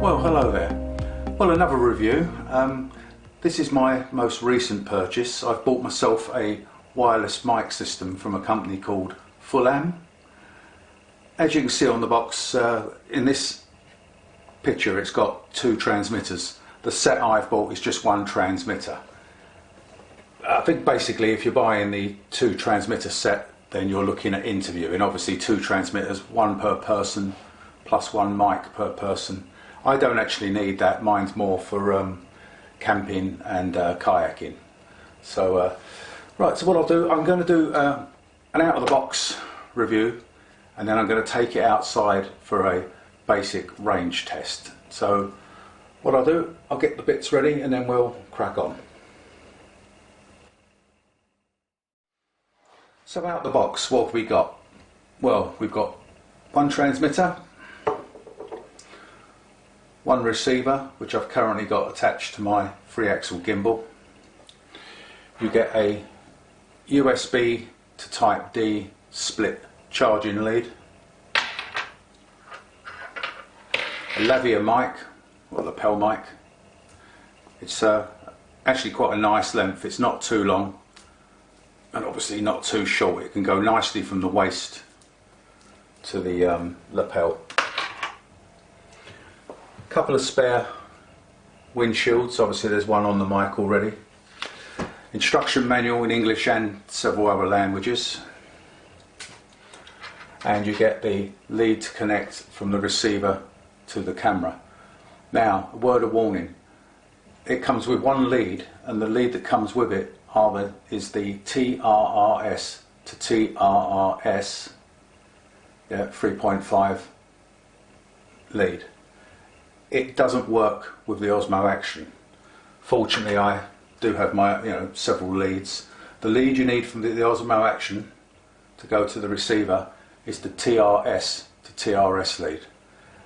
Well, hello there. Well, another review. This is my most recent purchase. I've bought myself a wireless mic system from a company called Fulaim. As you can see on the box, in this picture it's got two transmitters. The set I've bought is just one transmitter. I think basically if you're buying the two transmitter set, then you're looking at interviewing. Obviously two transmitters, one per person plus one mic per person. I don't actually need that. Mine's more for camping and kayaking. So right, so what I'll do, I'm going to do an out of the box review, and then I'm going to take it outside for a basic range test. So what I'll do, I'll get the bits ready and then we'll crack on. So out of the box, what have we got? Well, we've got one transmitter, one receiver, which I've currently got attached to my 3-axle gimbal. You get a USB to Type D split charging lead, a Lavalier mic, or Lapel mic. It's actually quite a nice length. It's not too long and obviously not too short. It can go nicely from the waist to the lapel. A couple of spare windshields. Obviously there's one on the mic already. Instruction manual in English and several other languages. And you get the lead to connect from the receiver to the camera. Now, a word of warning. It comes with one lead, and the lead that comes with it is the TRRS to TRRS 3.5 lead. It doesn't work with the Osmo Action. Fortunately, I do have my several leads. The lead you need from the Osmo Action to go to the receiver is the TRS to TRS lead.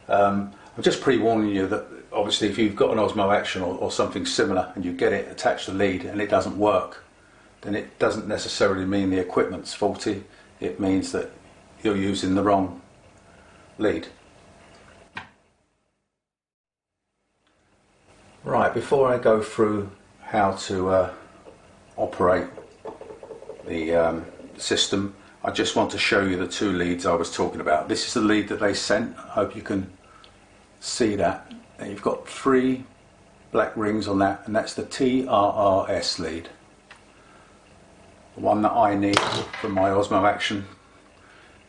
I'm just pre-warning you that obviously if you've got an Osmo Action or something similar and you get it attached to the lead and it doesn't work, then it doesn't necessarily mean the equipment's faulty. It means that you're using the wrong lead. Right, before I go through how to operate the system, I just want to show you the two leads I was talking about. This is the lead that they sent. I hope you can see that. And you've got 3 black rings on that, and that's the TRRS lead. The one that I need for my Osmo Action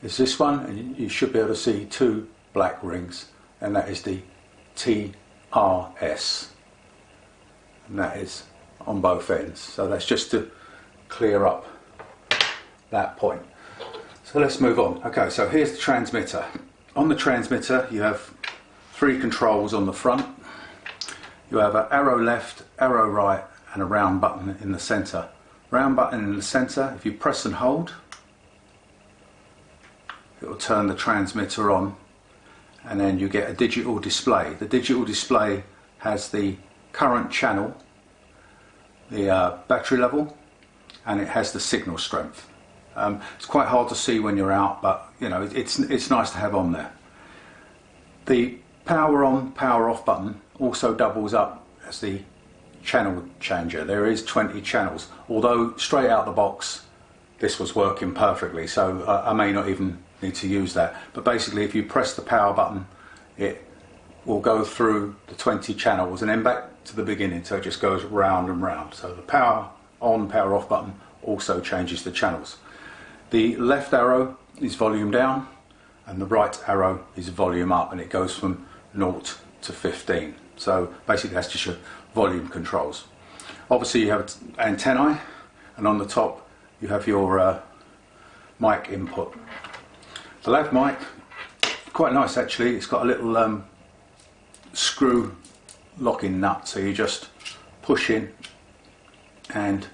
is this one, and you should be able to see 2 black rings, and that is the TRS. And that is on both ends. So that's just to clear up that point. So let's move on. Okay, so here's the transmitter. On the transmitter you have 3 controls on the front. You have an arrow left, arrow right, and a round button in the center. Round button in the center, if you press and hold, it will turn the transmitter on, and then you get a digital display. The digital display has the current channel, the battery level, and it has the signal strength. It's quite hard to see when you're out, but it's nice to have on there. The power on, power off button also doubles up as the channel changer. There is 20 channels, although straight out the box this was working perfectly, so I may not even need to use that. But basically if you press the power button, it will go through the 20 channels and then back to the beginning, so it just goes round and round. So the power on, power off button also changes the channels. The left arrow is volume down and the right arrow is volume up, and it goes from 0 to 15. So basically that's just your volume controls. Obviously you have antennae, and on the top you have your mic input. The lav mic, quite nice actually. It's got a little screw locking nut, so you just push in and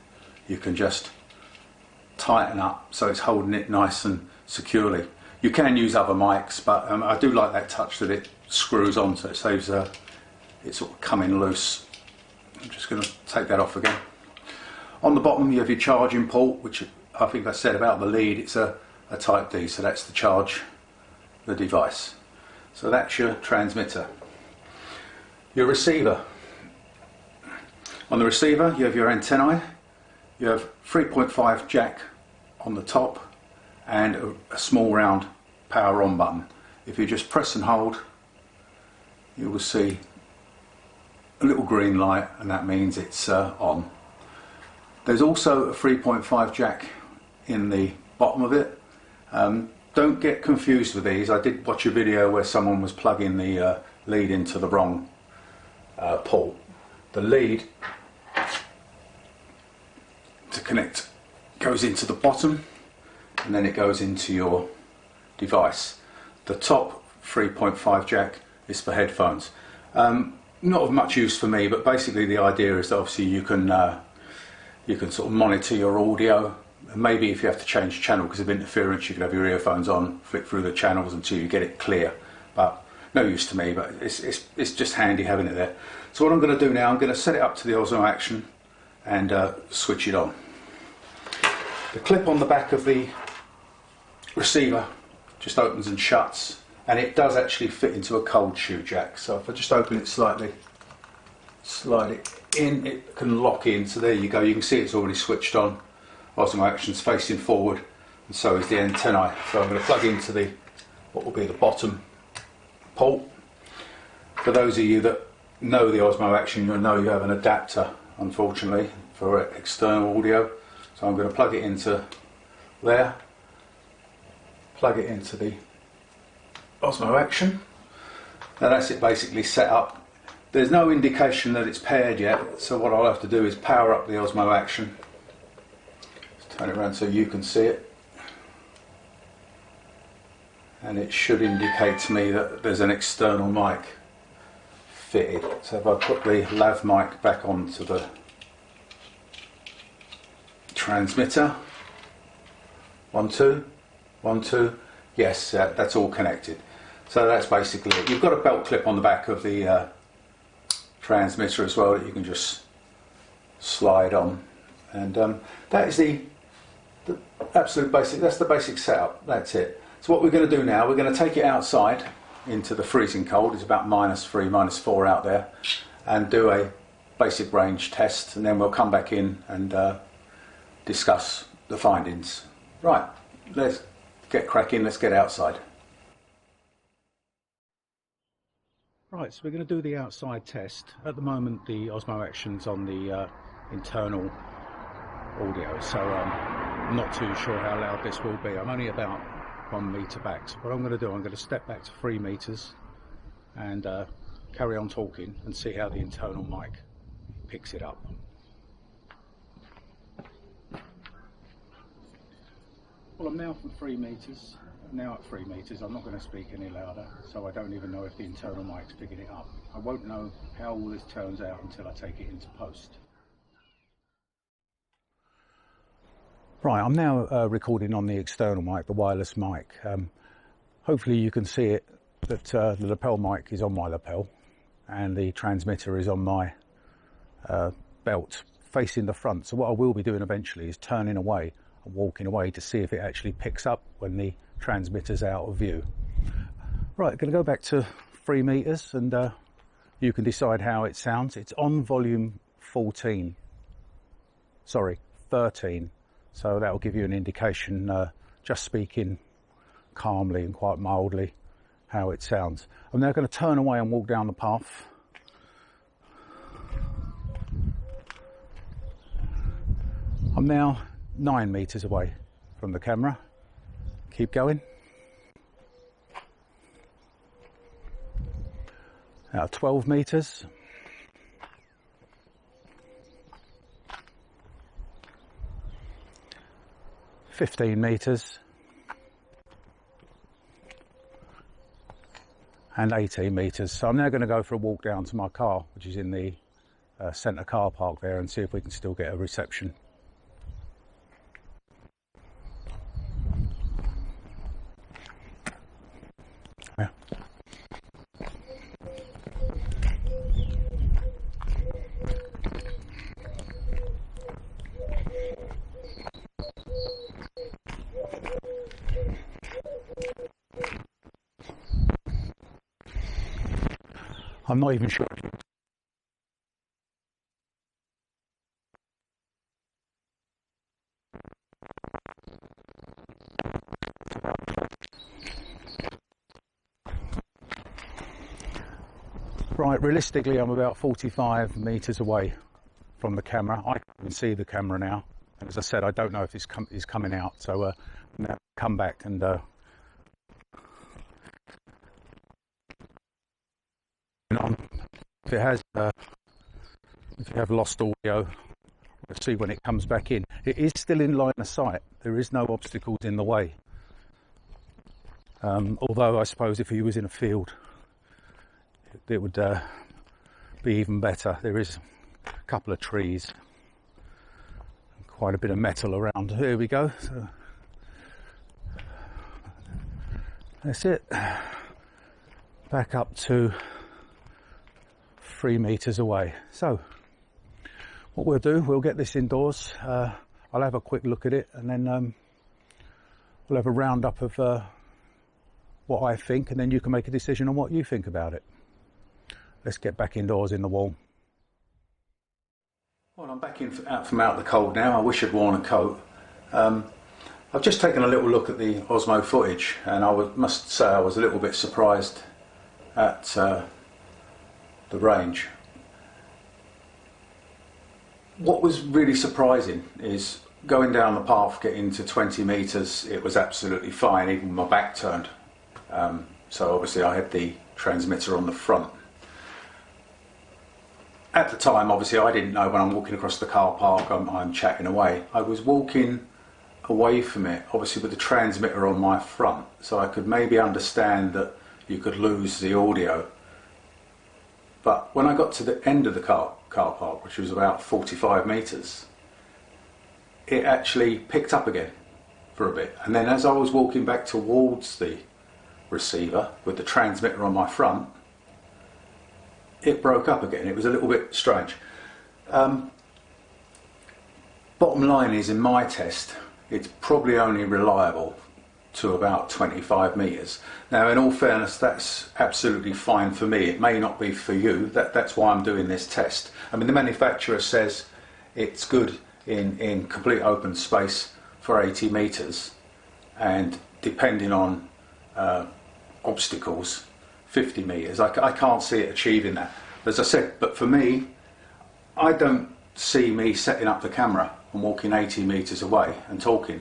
you can just tighten up so it's holding it nice and securely. You can use other mics, but I do like that touch that it screws on, so it saves it sort of coming loose. I'm just going to take that off again. On the bottom you have your charging port, which I think I said about the lead, it's a Type D, so that's to charge the device. So that's your transmitter. Your receiver. On the receiver you have your antennae, you have 3.5 jack on the top and a small round power on button. If you just press and hold, you will see a little green light, and that means it's on. There's also a 3.5 jack in the bottom of it. Don't get confused with these. I did watch a video where someone was plugging the lead into the wrong port. The lead to connect goes into the bottom and then it goes into your device. The top 3.5 jack is for headphones. Not of much use for me, but basically the idea is that obviously you can sort of monitor your audio. And maybe if you have to change channel because of interference, you could have your earphones on, flick through the channels until you get it clear. But no use to me, but it's just handy having it there. So what I'm going to do now, I'm going to set it up to the Osmo Action and switch it on. The clip on the back of the receiver just opens and shuts, and it does actually fit into a cold shoe jack. So if I just open it slightly, slide it in, it can lock in. So there you go, you can see it's already switched on. Osmo Action's facing forward, and so is the antennae. So I'm going to plug into the what will be the bottom port. For those of you that know the Osmo Action, you'll know you have an adapter, unfortunately, for external audio. So I'm going to plug it into there, plug it into the Osmo Action. Now that's it basically set up. There's no indication that it's paired yet, so what I'll have to do is power up the Osmo Action. Just turn it around so you can see it. And it should indicate to me that there's an external mic fitted. So if I put the lav mic back onto the transmitter, 1 2 1 2, yes, that's all connected. So that's basically it. You've got a belt clip on the back of the transmitter as well that you can just slide on, and that is the absolute basic. That's the basic setup. That's it. So what we're going to do now, we're going to take it outside into the freezing cold. It's about -3, -4 out there, and do a basic range test, and then we'll come back in and discuss the findings. Right, let's get cracking, let's get outside. Right, so we're going to do the outside test. At the moment the Osmo Action's on the internal audio, so I'm not too sure how loud this will be. I'm only about 1 metre back, so what I'm going to do, I'm going to step back to 3 metres and carry on talking and see how the internal mic picks it up. Well, I'm now from 3 metres. Now at 3 metres, I'm not going to speak any louder, so I don't even know if the internal mic's picking it up. I won't know how all this turns out until I take it into post. Right, I'm now recording on the external mic, the wireless mic. Hopefully you can see it, that the lapel mic is on my lapel and the transmitter is on my belt facing the front. So what I will be doing eventually is turning away and walking away to see if it actually picks up when the transmitter's out of view. Right, going to go back to 3 metres and you can decide how it sounds. It's on volume 13, so that will give you an indication, just speaking calmly and quite mildly, how it sounds. I'm now going to turn away and walk down the path. I'm now 9 metres away from the camera. Keep going. Now 12 metres. 15 metres. And 18 metres. So I'm now going to go for a walk down to my car, which is in the centre car park there, and see if we can still get a reception. Yeah. I'm not even sure if you can Right, realistically I'm about 45 meters away from the camera. I can see the camera now, and as I said, I don't know if it's coming out, so I'm going to come back and if it has if you have lost audio, we'll see when it comes back in. It is still in line of sight. There is no obstacles in the way, although I suppose if he was in a field it would be even better. There is a couple of trees, quite a bit of metal around. Here we go. So that's it. Back up to 3 meters away. So what we'll do, we'll get this indoors. I'll have a quick look at it, and then we'll have a roundup of what I think, and then you can make a decision on what you think about it. Let's get back indoors in the warm. Well, I'm back out from out the cold now. I wish I'd worn a coat. I've just taken a little look at the Osmo footage, and I must say I was a little bit surprised at the range. What was really surprising is going down the path, getting to 20 meters, it was absolutely fine, even with my back turned. So obviously I had the transmitter on the front. At the time, obviously, I didn't know when I'm walking across the car park, I'm chatting away. I was walking away from it, obviously with the transmitter on my front, so I could maybe understand that you could lose the audio. But when I got to the end of the car park, which was about 45 meters, it actually picked up again for a bit. And then as I was walking back towards the receiver with the transmitter on my front, it broke up again. It was a little bit strange. Bottom line is, in my test, it's probably only reliable to about 25 meters. Now, in all fairness, that's absolutely fine for me. It may not be for you. That's why I'm doing this test. I mean, the manufacturer says it's good in complete open space for 80 meters, and depending on obstacles, 50 meters. I can't see it achieving that, as I said. But for me, I don't see me setting up the camera and walking 80 meters away and talking.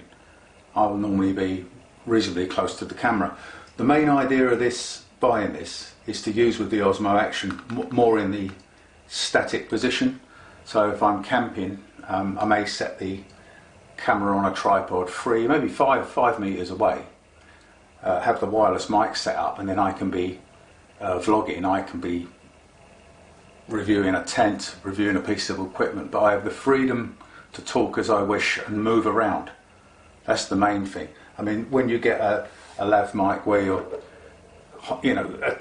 I will normally be reasonably close to the camera. The main idea of buying this is to use with the Osmo Action more in the static position. So if I'm camping, I may set the camera on a tripod free, maybe five meters away, have the wireless mic set up, and then I can be vlogging. I can be reviewing a tent, reviewing a piece of equipment, but I have the freedom to talk as I wish and move around. That's the main thing. I mean, when you get a lav mic where you're,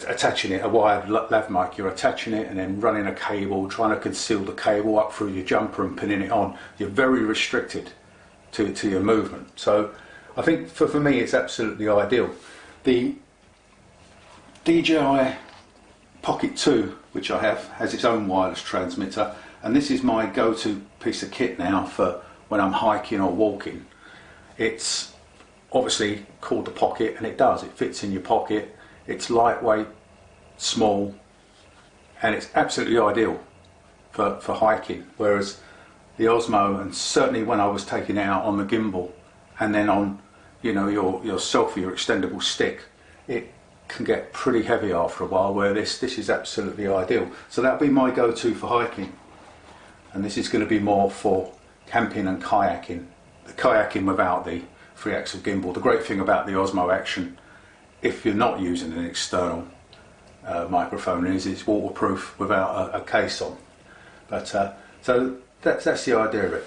attaching it, a wired lav mic, you're attaching it and then running a cable, trying to conceal the cable up through your jumper and pinning it on, you're very restricted to your movement. So I think for me it's absolutely ideal. The DJI Pocket 2, which I have, has its own wireless transmitter, and this is my go-to piece of kit now for when I'm hiking or walking. It's obviously called the Pocket, and it fits in your pocket. It's lightweight, small, and it's absolutely ideal for hiking, whereas the Osmo, and certainly when I was taking it out on the gimbal and then on your selfie, your extendable stick, it can get pretty heavy after a while, where this is absolutely ideal. So that'll be my go-to for hiking, and this is going to be more for camping and kayaking. The kayaking without the 3-axle gimbal. The great thing about the Osmo Action, if you're not using an external microphone, is it's waterproof without a case on. But so that's the idea of it.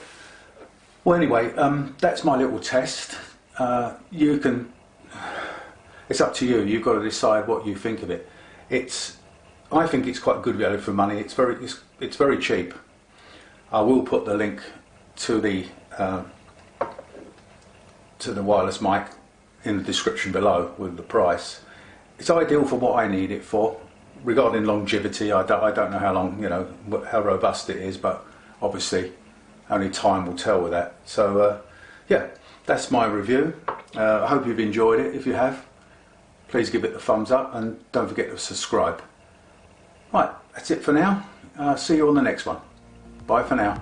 Well, anyway, that's my little test. It's up to you. You've got to decide what you think of it. I think it's quite good value for money. It's very cheap. I will put the link to the wireless mic in the description below with the price. It's ideal for what I need it for. Regarding longevity, I don't know how long, how robust it is, but obviously only time will tell with that. So yeah, that's my review. I hope you've enjoyed it. If you have, please give it a thumbs up and don't forget to subscribe. Right, that's it for now. See you on the next one. Bye for now.